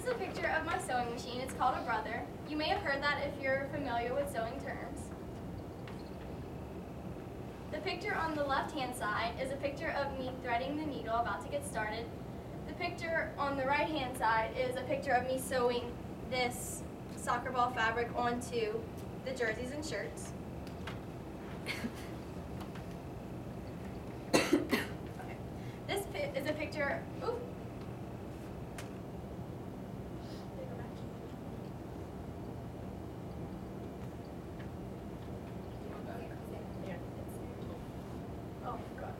is a picture of my sewing machine. It's called a brother. You may have heard that if you're familiar with sewing terms. The picture on the left-hand side is a picture of me threading the needle about to get started. The picture on the right-hand side is a picture of me sewing this soccer ball fabric onto the jerseys and shirts. Okay. This is a picture. Ooh. Oh God.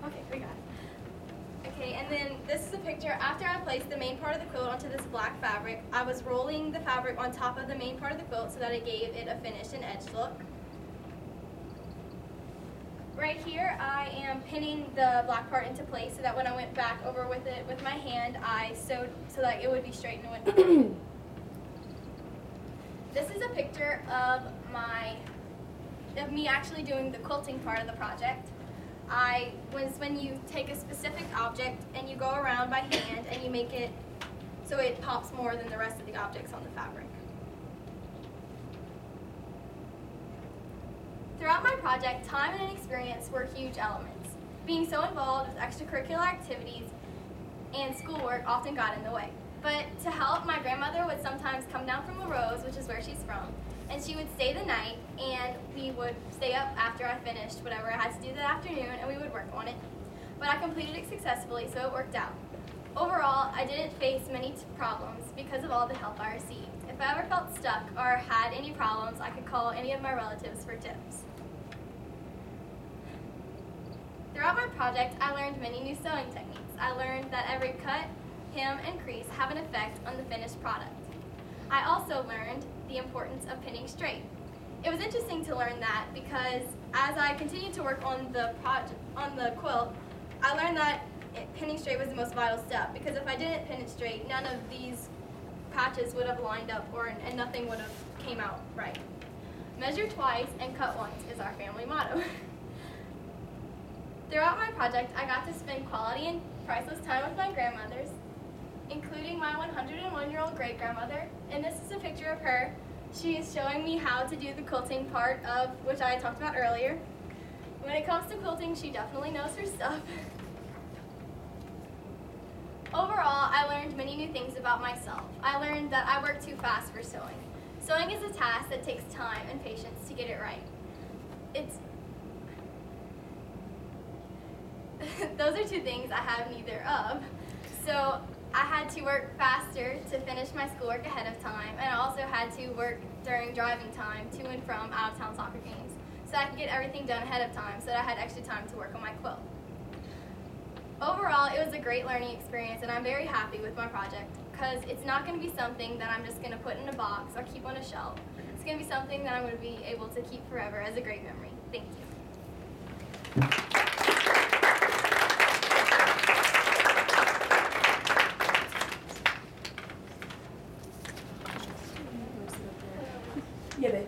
Okay, we got it. Okay, and then this is a picture after I placed the main part of the quilt onto this black fabric. I was rolling the fabric on top of the main part of the quilt so that it gave it a finished and edged look. Right here, I am pinning the black part into place so that when I went back over with it with my hand, I sewed so that it would be straight and went. This is a picture of me actually doing the quilting part of the project. When you take a specific object and you go around by hand and you make it so it pops more than the rest of the objects on the fabric. Throughout my project, time and experience were huge elements. Being so involved with extracurricular activities and schoolwork often got in the way. But to help, my grandmother would sometimes come down from LaRose, which is where she's from, and she would stay the night, and we would stay up after I finished whatever I had to do that afternoon, and we would work on it. But I completed it successfully, so it worked out. Overall, I didn't face many problems because of all the help I received. If I ever felt stuck or had any problems, I could call any of my relatives for tips. Throughout my project, I learned many new sewing techniques. I learned that every cut, hem, and crease have an effect on the finished product. I also learned the importance of pinning straight. It was interesting to learn that because as I continued to work on the quilt, I learned that pinning straight was the most vital step, because if I didn't pin it straight, none of these patches would have lined up and nothing would have came out right. Measure twice and cut once is our family motto. Throughout my project, I got to spend quality and priceless time with my grandmothers, including my 101-year-old great-grandmother, and this is a picture of her. She is showing me how to do the quilting part of which I talked about earlier. When it comes to quilting, she definitely knows her stuff. Overall, I learned many new things about myself. I learned that I work too fast for sewing. Sewing is a task that takes time and patience to get it right. Those are two things I have neither of. So I had to work faster to finish my schoolwork ahead of time, and I also had to work during driving time to and from out-of-town soccer games so I could get everything done ahead of time so that I had extra time to work on my quilt. Overall, it was a great learning experience, and I'm very happy with my project because it's not going to be something that I'm just going to put in a box or keep on a shelf. It's going to be something that I'm going to be able to keep forever as a great memory. Thank you. Yeah,